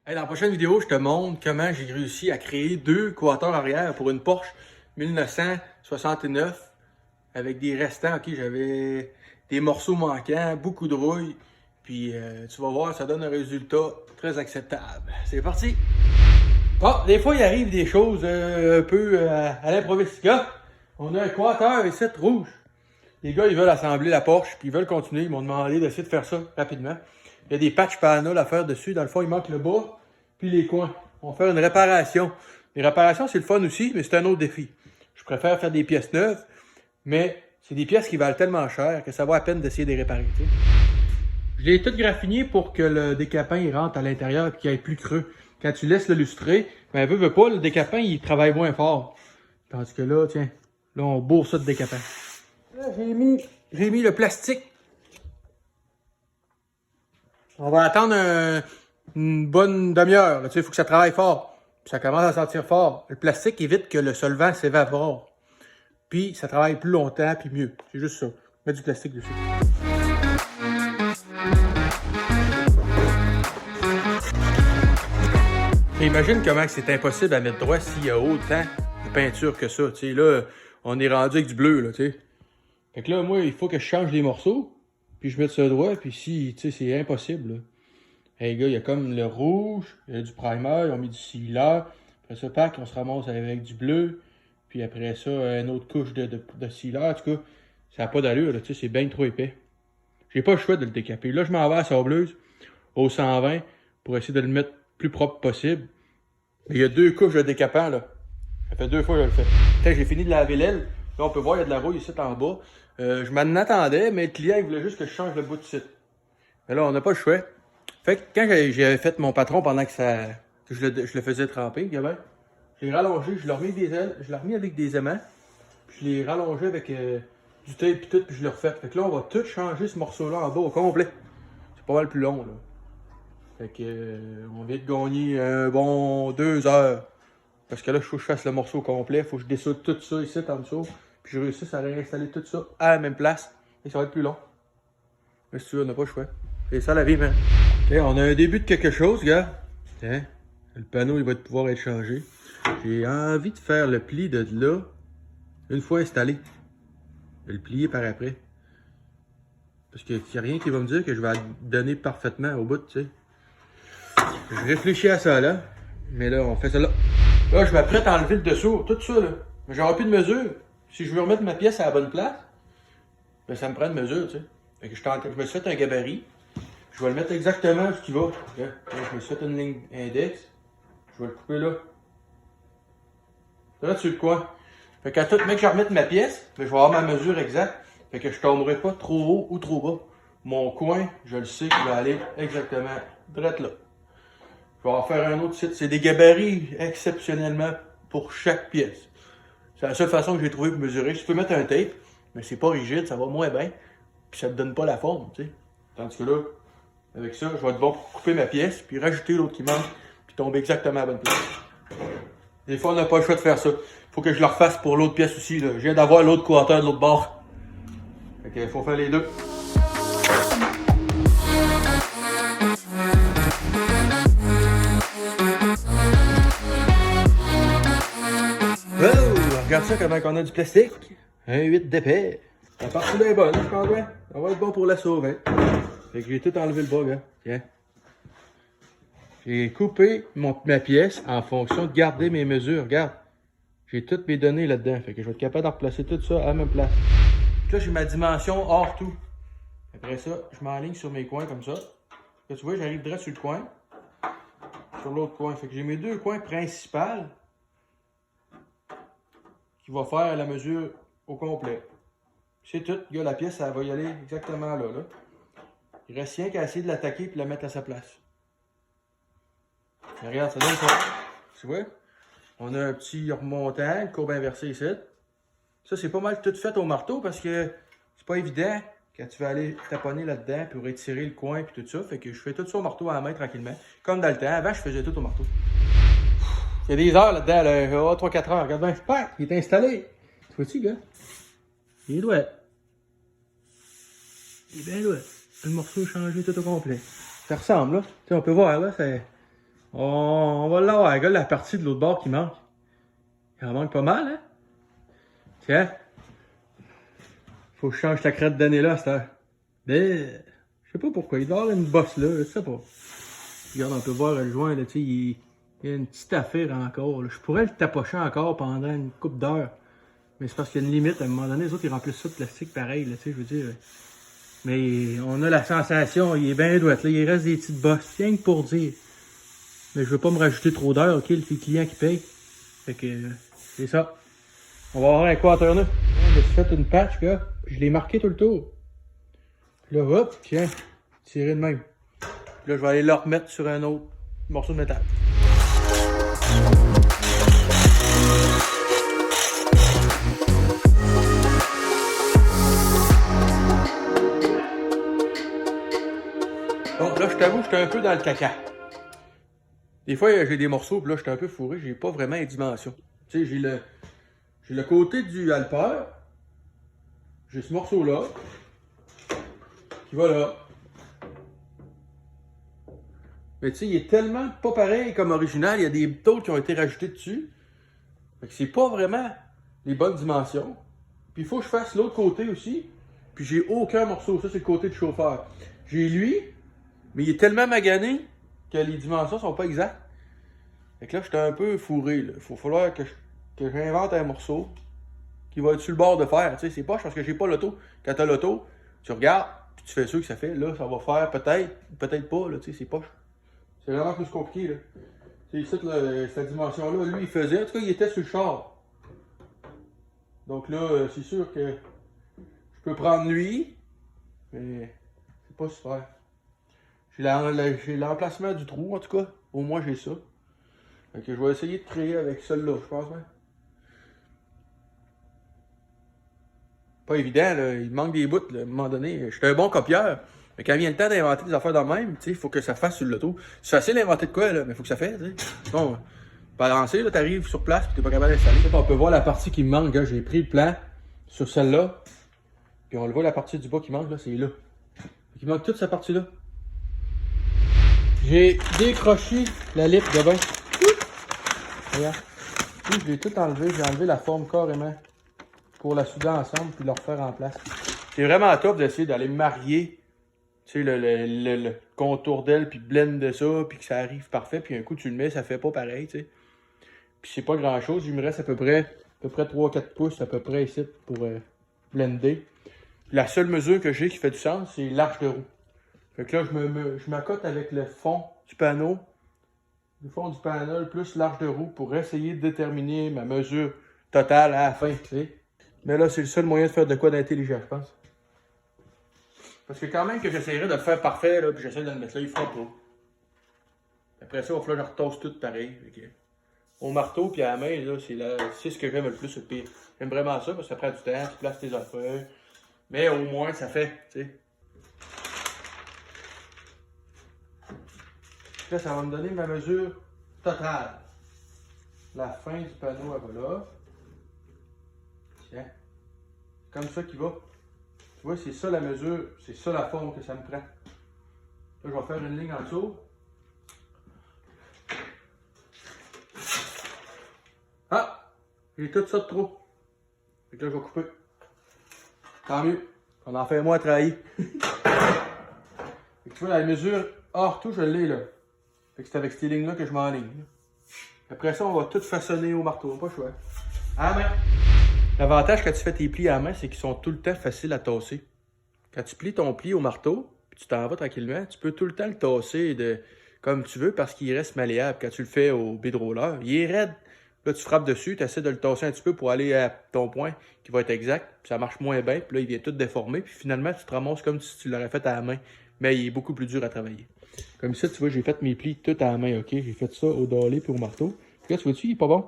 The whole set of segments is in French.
Hey, dans la prochaine vidéo, je te montre comment j'ai réussi à créer deux coiffeurs arrière pour une Porsche 1969 avec des restants. Ok, j'avais des morceaux manquants, beaucoup de rouille. Puis tu vas voir, ça donne un résultat très acceptable. C'est parti! Bon, des fois, il arrive des choses un peu à l'improviste. Gars, on a un coiffeur ici rouge. Les gars, ils veulent assembler la Porsche, puis ils veulent continuer. Ils m'ont demandé d'essayer de faire ça rapidement. Il y a des patchs panels à faire dessus. Dans le fond, il manque le bas, puis les coins. On va faire une réparation. Les réparations, c'est le fun aussi, mais c'est un autre défi. Je préfère faire des pièces neuves, mais c'est des pièces qui valent tellement cher que ça vaut la peine d'essayer de les réparer. T'sais. Je l'ai tout graffiné pour que le décapant il rentre à l'intérieur et qu'il aille plus creux. Quand tu laisses le lustrer, ben veut pas, le décapant il travaille moins fort. Tandis que là, tiens, là on bourre ça de décapant. Là, j'ai mis le plastique. On va attendre une bonne demi-heure. Il faut que ça travaille fort. Puis ça commence à sentir fort. Le plastique évite que le solvant s'évapore. Puis ça travaille plus longtemps puis mieux. C'est juste ça. Mettre du plastique dessus. Et imagine comment c'est impossible à mettre droit s'il y a autant de peinture que ça. T'sais, là, on est rendu avec du bleu. Là, t'sais. Fait que là, moi, il faut que je change les morceaux. Puis je mette ça droit. Puis si, tu sais, c'est impossible. Là. Hey, gars, il y a comme le rouge, il y a du primer, ils ont mis du sealer. Après ça, pack, on se ramasse avec du bleu. Puis après ça, une autre couche de sealer. En tout cas, ça n'a pas d'allure. Tu sais, c'est bien trop épais. J'ai pas le choix de le décaper. Là, je m'en vais à la sableuse au 120 pour essayer de le mettre plus propre possible. Mais il y a deux couches de décapant, là. Ça fait 2 fois que je le fais. Quand j'ai fini de laver l'aile, là, on peut voir, il y a de la rouille ici en bas. Je m'en attendais, mais le client, il voulait juste que je change le bout de site. Mais là, on n'a pas le choix. Fait que quand j'avais fait mon patron pendant que je le faisais tremper, gamin, je l'ai rallongé, je l'ai remis avec des aimants, puis je l'ai rallongé avec du tape et tout, puis je l'ai refait. Fait que là, on va tout changer ce morceau-là en bas au complet. C'est pas mal plus long, là. Fait que on vient de gagner un bon 2 heures. Parce que là, il faut que je fasse le morceau complet, il faut que je dessoude tout ça ici en dessous, puis je réussisse à réinstaller tout ça à la même place, et ça va être plus long. Mais si tu veux, on n'a pas le choix. C'est ça la vie, man. Ok, on a un début de quelque chose, gars. Tiens, le panneau, il va pouvoir être changé. J'ai envie de faire le pli de là, une fois installé. Je vais le plier par après. Parce qu'il n'y a rien qui va me dire que je vais donner parfaitement au bout, tu sais. Je réfléchis à ça, là. Mais là, on fait ça là. Là, je m'apprête à enlever le dessous, tout ça, là. Mais j'aurai plus de mesure. Si je veux remettre ma pièce à la bonne place, ben ça me prend une mesure, tu sais. Fait que je me suis fait un gabarit. Je vais le mettre exactement où il va. Okay. Je me suis fait une ligne index. Je vais le couper là. Là, sur le coin. Fait qu'à tout, mec, je remette ma pièce, mais je vais avoir ma mesure exacte. Fait que je tomberai pas trop haut ou trop bas. Mon coin, je le sais qu'il va aller exactement direct là. Je vais en faire un autre site. C'est des gabarits exceptionnellement pour chaque pièce. C'est la seule façon que j'ai trouvé pour mesurer. Si tu peux mettre un tape, mais c'est pas rigide, ça va moins bien. Puis ça te donne pas la forme, tu sais. Tandis que là, avec ça, je vais devoir couper ma pièce, puis rajouter l'autre qui manque, puis tomber exactement à la bonne place. Des fois, on n'a pas le choix de faire ça. Faut que je le refasse pour l'autre pièce aussi. Là. Je viens d'avoir l'autre coiffeur de l'autre bord. Fait qu'il faut faire les deux. Oh, regarde ça comment on a du plastique. Un 8 d'épais. La partie est bonne, je pense bien. Ça va être bon pour la sauver. Fait que j'ai tout enlevé le bas, gars. Tiens. J'ai coupé ma pièce en fonction de garder mes mesures. Regarde. J'ai toutes mes données là-dedans. Fait que je vais être capable de replacer tout ça à la même place. Là, j'ai ma dimension hors tout. Après ça, je m'enligne sur mes coins comme ça. Là, tu vois, j'arrive direct sur le coin. Sur l'autre coin. Fait que j'ai mes deux coins principaux qui vont faire la mesure au complet. C'est tout. Gars, la pièce, elle va y aller exactement là. Il reste rien qu'à essayer de l'attaquer et de la mettre à sa place. Mais regarde, ça donne ça. Tu vois? On a un petit remontant, une courbe inversée ici. Ça, c'est pas mal tout fait au marteau parce que c'est pas évident quand tu vas aller taponner là-dedans pour étirer le coin et tout ça. Fait que je fais tout ça au marteau à la main tranquillement. Comme dans le temps. Avant, je faisais tout au marteau. Il y a des heures là-dedans, là. 3-4 heures. Regarde bien, pack, il est installé. Tu vois-tu, gars? Il est doué. Il est bien doué. Le morceau est changé tout au complet. Ça ressemble, là. Tu sais, on peut voir, là, On va l'avoir. Regarde la partie de l'autre bord qui manque. Il en manque pas mal, hein? Tiens. Faut que je change la crête d'année là, à cette heure. Mais, je sais pas pourquoi. Il doit y avoir une bosse là, je sais pas. Regarde, on peut voir le joint, là, tu sais, il y a une petite affaire encore. Là. Je pourrais le tapocher encore pendant une couple d'heures. Mais c'est parce qu'il y a une limite. À un moment donné, les autres, ils remplissent ça de plastique pareil, là, tu sais, je veux dire. Mais on a la sensation, il est bien douette, là. Il reste des petites bosses. Rien que pour dire. Mais je veux pas me rajouter trop d'heures, ok? C'est le client qui paye. Fait que, c'est ça. On va avoir un quarter neuf. On a fait une patch, là. Puis je l'ai marqué tout le tour. Puis là, hop, tiens. Tirer de même. Puis là, je vais aller le remettre sur un autre morceau de métal. Bon, là, je t'avoue, j'étais un peu dans le caca. Des fois, j'ai des morceaux, puis là, j'étais un peu fourré, j'ai pas vraiment les dimensions. Tu sais, j'ai le côté du halper, j'ai ce morceau-là, qui va là. Mais tu sais, il est tellement pas pareil comme original, il y a des taux qui ont été rajoutés dessus. Fait que c'est pas vraiment les bonnes dimensions. Puis il faut que je fasse l'autre côté aussi, puis j'ai aucun morceau, ça c'est le côté du chauffeur. J'ai lui, mais il est tellement magané que les dimensions sont pas exactes. Fait que là, j'étais un peu fourré. Il faut falloir que j'invente un morceau qui va être sur le bord de fer. Tu sais, c'est poche parce que j'ai pas l'auto. Quand t'as l'auto, tu regardes, puis tu fais sûr que ça fait. Là, ça va faire peut-être, peut-être pas. Là, tu sais, c'est poche. C'est vraiment plus compliqué. Là. C'est ici, cette dimension-là, lui, il faisait. En tout cas, il était sur le char. Donc là, c'est sûr que je peux prendre lui, mais c'est pas super. J'ai l'emplacement du trou, en tout cas. Au moins, j'ai ça. Fait que je vais essayer de créer avec celle-là, je pense. Hein. Pas évident, là. Il manque des bouts, là, à un moment donné. Je suis un bon copieur. Mais quand vient le temps d'inventer des affaires de même, il faut que ça fasse sur l'auto. C'est facile d'inventer de quoi, là, mais il faut que ça fasse. Bon, balancer, là, t'arrives sur place et t'es pas capable d'installer. On peut voir la partie qui me manque. Hein. J'ai pris le plan sur celle-là. Puis on le voit, la partie du bas qui manque, là, c'est là. Il manque toute cette partie-là. J'ai décroché la lip de bain. Regarde. Puis je l'ai tout enlevé. J'ai enlevé la forme carrément pour la souder ensemble puis le refaire en place. C'est vraiment top d'essayer d'aller marier, tu sais, le contour d'aile puis blend de ça puis que ça arrive parfait. Puis un coup tu le mets, ça fait pas pareil, tu sais. Puis c'est pas grand chose. Il me reste à peu près 3-4 pouces à peu près ici pour blender. Puis la seule mesure que j'ai qui fait du sens, c'est l'arche de roue. Fait que là, je m'accote avec le fond du panneau. Le fond du panneau plus l'arche de roue pour essayer de déterminer ma mesure totale à la fin, tu sais. Mais là, c'est le seul moyen de faire de quoi d'intelligent, je pense. Parce que quand même que j'essaierais de le faire parfait, là, puis j'essaie de le mettre là, il fera pas. Après ça, il va falloir que je retosse tout pareil. Okay. Au marteau puis à la main, là, c'est ce que j'aime le plus, le pire. J'aime vraiment ça parce que ça prend du temps, tu places tes affaires. Mais au moins, ça fait, tu sais. Là, ça va me donner ma mesure totale. La fin du panneau, elle va là. Tiens. Comme ça qu'il va. Tu vois, c'est ça la mesure, c'est ça la forme que ça me prend. Là, je vais faire une ligne en dessous. Ah! J'ai tout ça de trop. Fait que là, je vais couper. Tant mieux. On en fait moins à travailler. Fait que tu vois, la mesure hors tout, je l'ai là. Fait que c'est avec ces lignes-là que je m'enligne. Après ça, on va tout façonner au marteau. Pas choix. À la main. L'avantage quand tu fais tes plis à la main, c'est qu'ils sont tout le temps faciles à tasser. Quand tu plies ton pli au marteau, puis tu t'en vas tranquillement, tu peux tout le temps le tasser comme tu veux parce qu'il reste malléable. Quand tu le fais au bid-roller, il est raide. Là, tu frappes dessus, tu essaies de le tasser un petit peu pour aller à ton point qui va être exact. Puis ça marche moins bien, puis là, il vient tout déformé. Puis finalement, tu te ramasses comme si tu l'aurais fait à la main. Mais il est beaucoup plus dur à travailler. Comme ça, tu vois, j'ai fait mes plis tout à la main, ok? J'ai fait ça au dolé puis au marteau. Puis là, tu vois-tu, il est pas bon?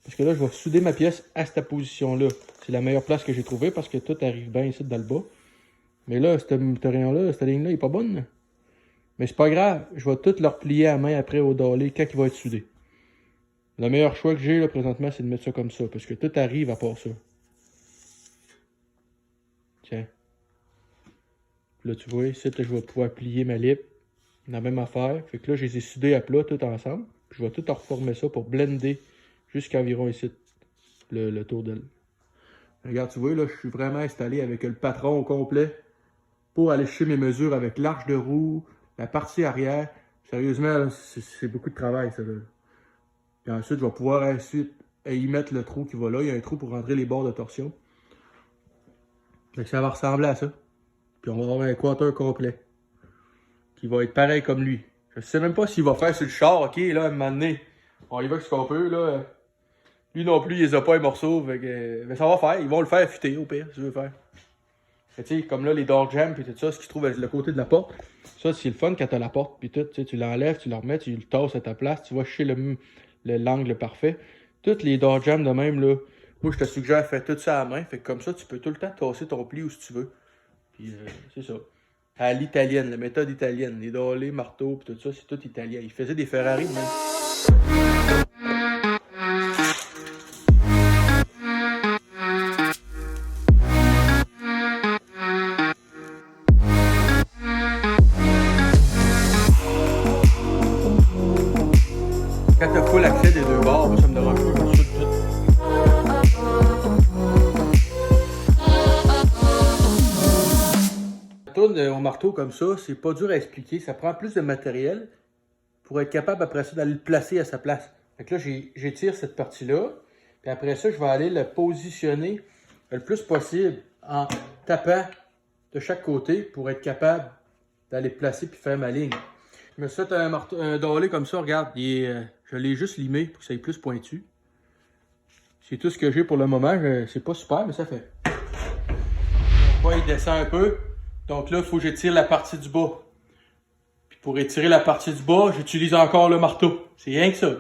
Parce que là, je vais souder ma pièce à cette position-là. C'est la meilleure place que j'ai trouvée parce que tout arrive bien ici dans le bas. Mais là, cette rayon-là, cette ligne-là, il est pas bonne. Mais c'est pas grave. Je vais tout le replier à la main après au dolé quand il va être soudé. Le meilleur choix que j'ai là présentement, c'est de mettre ça comme ça. Parce que tout arrive à part ça. Tiens. Là, tu vois, ici, là, je vais pouvoir plier ma lip. la même affaire. Fait que là, je les ai soudés à plat tout ensemble. Je vais tout reformer ça pour blender jusqu'à environ ici, le tour d'aile. Regarde, tu vois, là, je suis vraiment installé avec le patron au complet pour aller chercher mes mesures avec l'arche de roue, la partie arrière. Sérieusement, c'est beaucoup de travail, ça. Là. Puis ensuite, je vais pouvoir ensuite y mettre le trou qui va là. Il y a un trou pour rentrer les bords de torsion. Fait que ça va ressembler à ça. Puis on va avoir un quarter complet qui va être pareil comme lui. Je sais même pas s'il va faire sur le char, ok, là, à un moment donné. On y va avec ce qu'on peut, là. Lui non plus, il les a pas les morceaux, fait que... Mais ça va faire, ils vont le faire affûter au pire, si tu veux faire. Tu sais, comme là, les door jams et tout ça, ce qui se trouve à le côté de la porte. Ça, c'est le fun quand t'as la porte, puis tout, tu l'enlèves, tu le remets, tu le tasses à ta place, tu vas chercher l'angle parfait. Toutes les door jams de même, là, moi, je te suggère, fais tout ça à la main, fait que comme ça, tu peux tout le temps tasser ton pli où tu veux. Puis, c'est ça. À l'italienne, la méthode italienne. Les dolés, marteaux, pis tout ça, c'est tout italien. Ils faisaient des Ferrari, même. Quand t'as full accès des deux bords, moi, ça me dérange pas, je me soude tout. Tourne au marteau comme ça, c'est pas dur à expliquer. Ça prend plus de matériel pour être capable après ça d'aller le placer à sa place. Fait que là, j'étire cette partie-là. Puis après ça, je vais aller le positionner le plus possible en tapant de chaque côté pour être capable d'aller placer puis faire ma ligne. Je me suis fait un dolé comme ça, regarde, je l'ai juste limé pour que ça ait plus pointu. C'est tout ce que j'ai pour le moment. C'est pas super, mais ça fait. Pourquoi il descend un peu? Donc là, il faut que j'étire la partie du bas. Puis pour étirer la partie du bas, j'utilise encore le marteau. C'est rien que ça.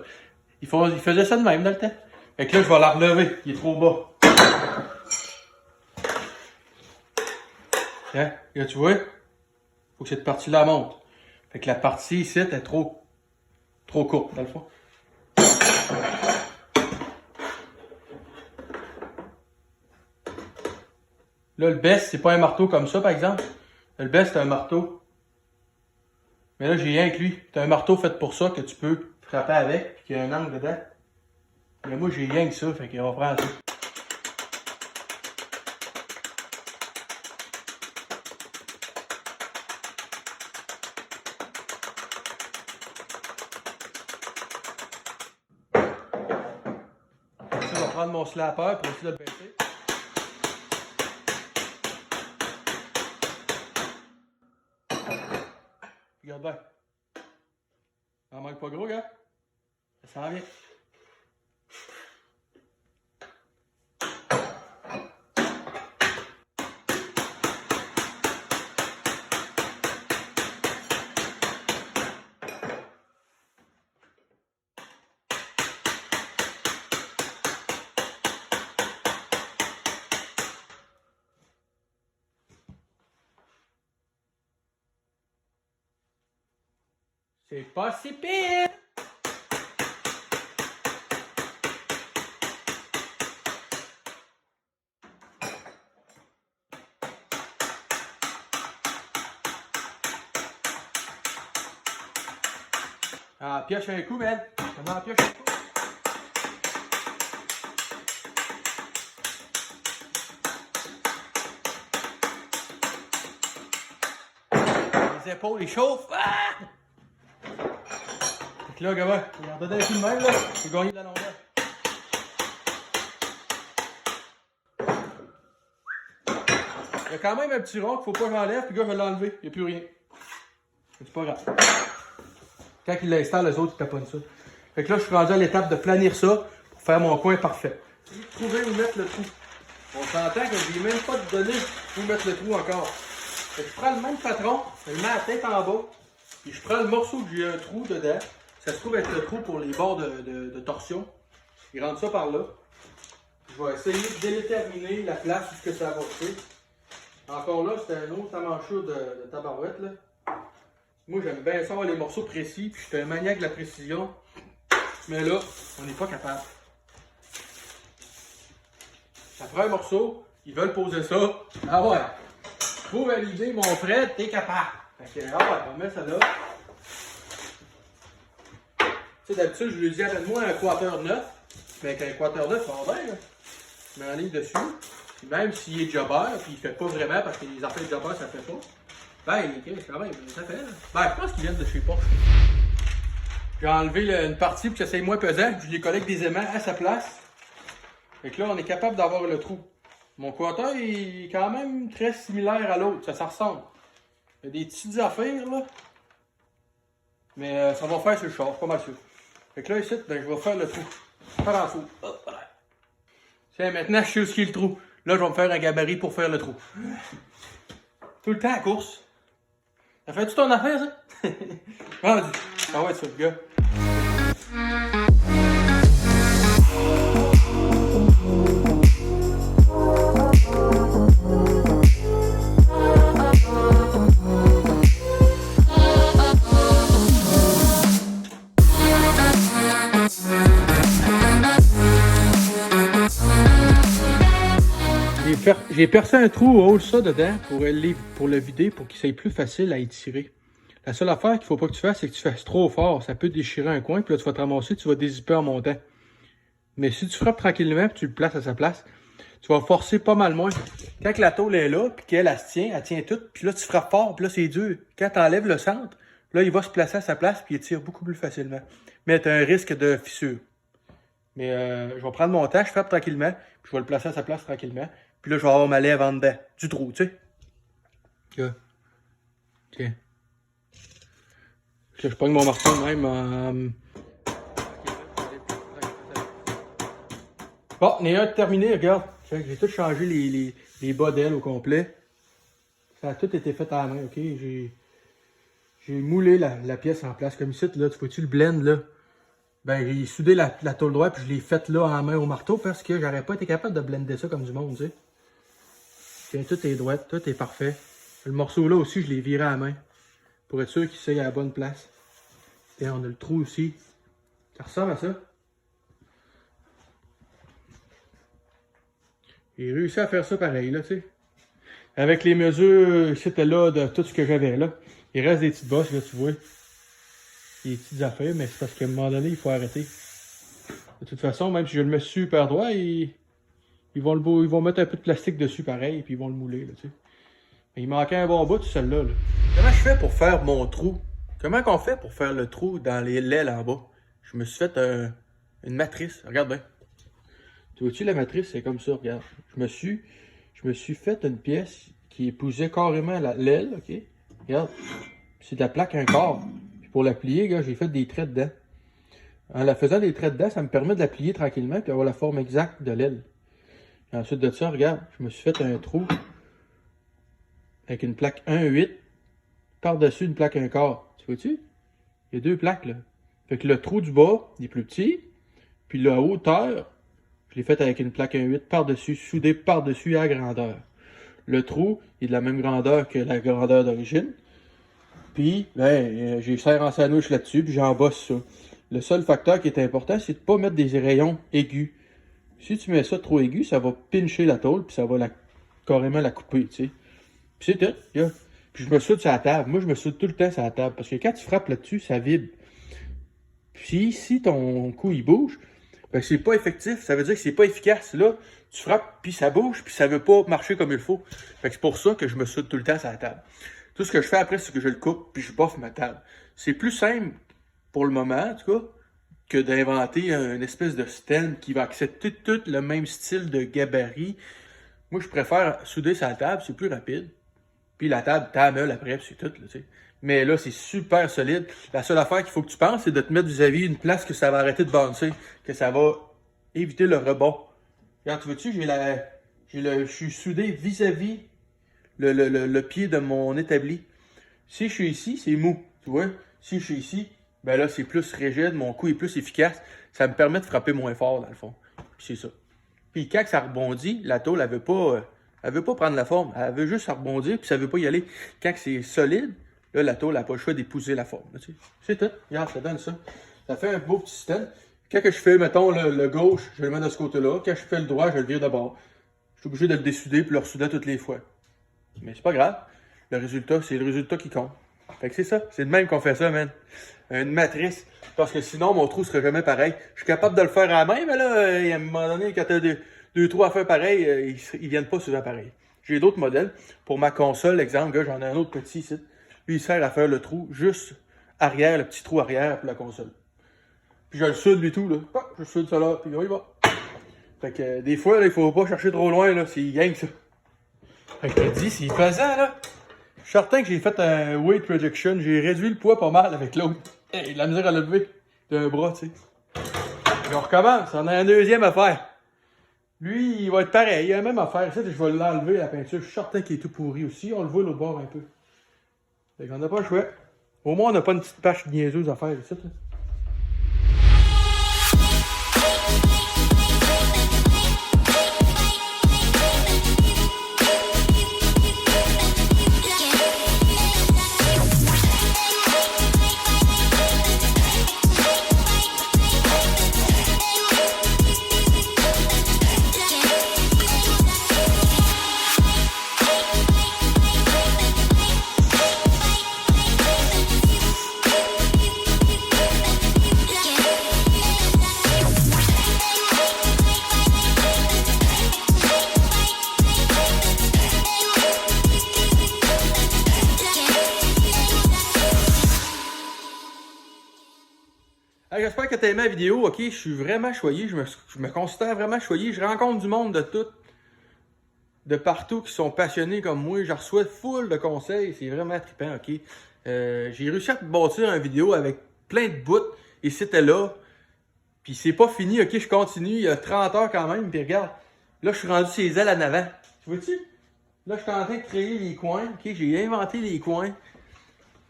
Il faisait ça de même dans le temps. Fait que là, je vais la relever. Il est trop bas. Hein? Là, tu vois? Faut que cette partie-là monte. Fait que la partie ici est trop courte, dans le fond. Là, le best, c'est pas un marteau comme ça, par exemple. Le best, c'est un marteau. Mais là, j'ai rien avec lui. C'est un marteau fait pour ça que tu peux frapper avec, puis qu'il y a un angle dedans. Mais moi, j'ai rien que ça, fait qu'on va prendre ça. Je vais prendre mon slapper pour essayer de le baisser. Regarde bien. Ça en manque pas gros, gars. Ça s'en vient. C'est pas si pire! Ah, pioche un coup, man! Comment pioche un coup? Les épaules, ils chauffent! Ah! Fait que là, gamin, regarde un coup de même, là, j'ai gagné de la longueur. Il y a quand même un petit rond qu'il faut pas que j'enlève, puis le gars, je vais l'enlever, il n'y a plus rien. C'est pas grave. Quand il l'installe, les autres, ils taponnent ça. Fait que là, je suis rendu à l'étape de planir ça pour faire mon coin parfait. Trouver où mettre le trou. On s'entend que je n'ai même pas donné où mettre le trou encore. Fait que je prends le même patron, je le mets la tête en bas, puis je prends le morceau que j'ai un trou dedans. Ça se trouve être le trou pour les bords de torsion. Il rentre ça par là. Je vais essayer de déterminer la place où ça va faire. Encore là, c'est un autre amanchure de tabarouette, là. Moi, j'aime bien ça avoir les morceaux précis, puis je suis un maniaque de la précision. Mais là, on n'est pas capable. Ça prend un morceau, ils veulent poser ça. Ah ouais! Faut valider, mon Fred, t'es capable. Fait que, ah ouais, on met ça là. Tu sais, d'habitude, je lui dis, amène-moi un quarter neuf. Mais avec un quarter neuf, ça va bien, là. Je mets en ligne dessus. Puis même s'il est jobber, puis il fait pas vraiment parce que les affaires de jobber, ça fait pas. Ben, quand même, ça fait, là. Ben, je pense qu'ils viennent de chez Porsche. J'ai enlevé une partie pour que ça soit moins pesant. Je l'ai collé avec des aimants à sa place. Fait que là, on est capable d'avoir le trou. Mon quarter est quand même très similaire à l'autre. Ça ressemble. Il y a des petites affaires, là. Mais ça va faire sur le char, pas mal sûr. Fait que là, ici, ben, je vais faire le trou. Pas en fou. Tiens, maintenant, je sais où est le trou. Là, je vais me faire un gabarit pour faire le trou. Tout le temps à course. Ça fait-tu ton affaire, ça? Vas-y. Ah ouais, ça, le gars. J'ai percé un trou au haut de ça dedans pour le vider pour qu'il soit plus facile à étirer. La seule affaire qu'il ne faut pas que tu fasses, c'est que tu fasses trop fort. Ça peut déchirer un coin, puis là, tu vas te ramasser, tu vas dézipper en montant. Mais si tu frappes tranquillement, puis tu le places à sa place, tu vas forcer pas mal moins. Quand la tôle est là, puis qu'elle elle tient toute, puis là, tu frappes fort, puis là, c'est dur. Quand tu enlèves le centre, là, il va se placer à sa place, puis il tire beaucoup plus facilement. Mais tu as un risque de fissure. Mais je vais prendre mon temps, je frappe tranquillement, puis je vais le placer à sa place tranquillement. Puis là, je vais avoir ma lèvre en dedans, du trou, tu sais. Là. Tiens. Là, je pogne mon marteau même. Bon, on est un de terminé, regarde. J'ai tout changé les bas d'ailes au complet. Ça a tout été fait à la main, ok? J'ai moulé la pièce en place. Comme ici, là, tu vois-tu le blend, là? Ben, j'ai soudé la tôle droite, puis je l'ai faite là en main au marteau parce que j'aurais pas été capable de blender ça comme du monde, tu sais. Tiens, tout est droit, tout est parfait. Le morceau là aussi, je l'ai viré à la main. Pour être sûr qu'il soit à la bonne place. Et on a le trou aussi. Ça ressemble à ça. J'ai réussi à faire ça pareil, là, tu sais. Avec les mesures, c'était là de tout ce que j'avais là. Il reste des petites bosses, là, tu vois. Des petites affaires, mais c'est parce qu'à un moment donné, il faut arrêter. De toute façon, même si je le mets super droit, ils vont mettre un peu de plastique dessus pareil, puis ils vont le mouler, là, tu sais. Mais il manquait un bon bout de celle-là, là. Comment je fais pour faire mon trou? Comment qu'on fait pour faire le trou dans les l'aile en bas? Je me suis fait une matrice. Regarde bien. Tu vois-tu la matrice? C'est comme ça, regarde. Je me suis fait une pièce qui épousait carrément l'aile, ok? Regarde. C'est de la plaque un quart. Puis pour la plier, gars, j'ai fait des traits dedans. En la faisant des traits dedans, ça me permet de la plier tranquillement puis avoir la forme exacte de l'aile. Ensuite de ça, regarde, je me suis fait un trou avec une plaque 1,8 par-dessus une plaque 1 quart. Tu vois-tu? Il y a deux plaques, là. Fait que le trou du bas, il est plus petit. Puis la hauteur, je l'ai fait avec une plaque 1,8 par-dessus, soudé par-dessus à la grandeur. Le trou est de la même grandeur que la grandeur d'origine. Puis, ben, j'ai serre en sandwich là-dessus, puis j'embosse ça. Le seul facteur qui est important, c'est de ne pas mettre des rayons aigus. Si tu mets ça trop aigu, ça va pincher la tôle, puis ça va carrément la couper, tu sais. Puis c'est tout, yeah. Puis je me soude sur la table. Moi, je me soude tout le temps sur la table, parce que quand tu frappes là-dessus, ça vibre. Puis si ton coup, il bouge, ben c'est pas effectif, ça veut dire que c'est pas efficace. Là, tu frappes, puis ça bouge, puis ça veut pas marcher comme il faut. Fait que c'est pour ça que je me soude tout le temps sur la table. Tout ce que je fais après, c'est que je le coupe, puis je boffe ma table. C'est plus simple, pour le moment, en tout cas, que d'inventer une espèce de stand qui va accepter tout le même style de gabarit. Moi, je préfère souder sa table, c'est plus rapide. Puis la table, t'as meule après, puis c'est tout, là, tu sais. Mais là, c'est super solide. La seule affaire qu'il faut que tu penses, c'est de te mettre vis-à-vis une place que ça va arrêter de bouncer, que ça va éviter le rebond. Regarde, tu vois-tu, je suis soudé vis-à-vis le pied de mon établi. Si je suis ici, c'est mou, tu vois. Si je suis ici, ben là, c'est plus rigide, mon coup est plus efficace. Ça me permet de frapper moins fort, dans le fond. Puis c'est ça. Puis quand ça rebondit, la tôle, elle veut pas prendre la forme. Elle veut juste rebondir, puis ça veut pas y aller. Quand c'est solide, là, la tôle n'a pas le choix d'épouser la forme. Tu sais. C'est tout. Regarde, ça donne ça. Ça fait un beau petit stand. Quand que je fais, mettons, le gauche, je le mets de ce côté-là. Quand je fais le droit, je le vire de bord. Je suis obligé de le dessouder puis le ressouder toutes les fois. Mais c'est pas grave. Le résultat, c'est le résultat qui compte. Fait que c'est ça. C'est de même qu'on fait ça, man. Une matrice. Parce que sinon, mon trou serait jamais pareil. Je suis capable de le faire à la main, mais là, à un moment donné, quand t'as deux trous à faire pareil, ils viennent pas souvent pareil. J'ai d'autres modèles. Pour ma console, exemple, là, j'en ai un autre petit ici. Lui, il sert à faire le trou juste arrière, le petit trou arrière pour la console. Puis je le soude, lui, tout, là. Je soude ça là, puis on y va. Fait que des fois, là, il faut pas chercher trop loin, là. C'est gang, ça. Fait que je te dis, c'est pesant, là. Je suis certain que j'ai fait un weight reduction. J'ai réduit le poids pas mal avec l'autre. Hey, la misère à lever d'un bras, tu sais. Et on recommence. On a un deuxième à faire. Lui, il va être pareil. Il a la même affaire. Ça, je vais l'enlever, la peinture. Je suis certain qu'il est tout pourri aussi. On le voit l'autre bord un peu. Fait qu'on n'a pas le choix. Au moins, on n'a pas une petite pâche niaiseuse à faire ici, là. Hey, j'espère que tu as aimé la vidéo. Ok, je suis vraiment choyé. Je me considère vraiment choyé. Je rencontre du monde de partout qui sont passionnés comme moi. Je reçois full de conseils. C'est vraiment trippant. Ok, j'ai réussi à te bâtir une vidéo avec plein de bouts. Et c'était là. Puis c'est pas fini. Ok, je continue. Il y a 30 heures quand même. Puis regarde, là, je suis rendu ses ailes en avant. Tu vois-tu? Là, je suis en train de créer les coins. Ok, j'ai inventé les coins.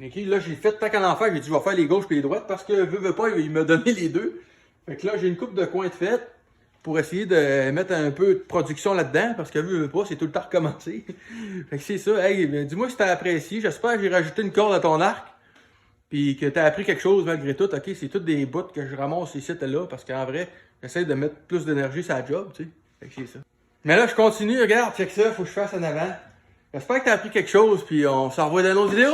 Ok, là, j'ai fait tant qu'à l'en faire, j'ai dit je vais faire les gauches et les droites parce que veut pas, il m'a donné les deux. Fait que là, j'ai une coupe de coins de fait pour essayer de mettre un peu de production là-dedans parce que veut pas, c'est tout le temps recommencer. Fait que c'est ça. Hey, dis-moi si t'as apprécié. J'espère que j'ai rajouté une corde à ton arc. Puis que t'as appris quelque chose malgré tout. Ok, c'est toutes des bouts que je ramasse ici et là parce qu'en vrai, j'essaie de mettre plus d'énergie sur la job, tu sais. Fait que c'est ça. Mais là, je continue, regarde, check ça, faut que je fasse en avant. J'espère que t'as appris quelque chose, puis on se revoit dans une autre vidéo.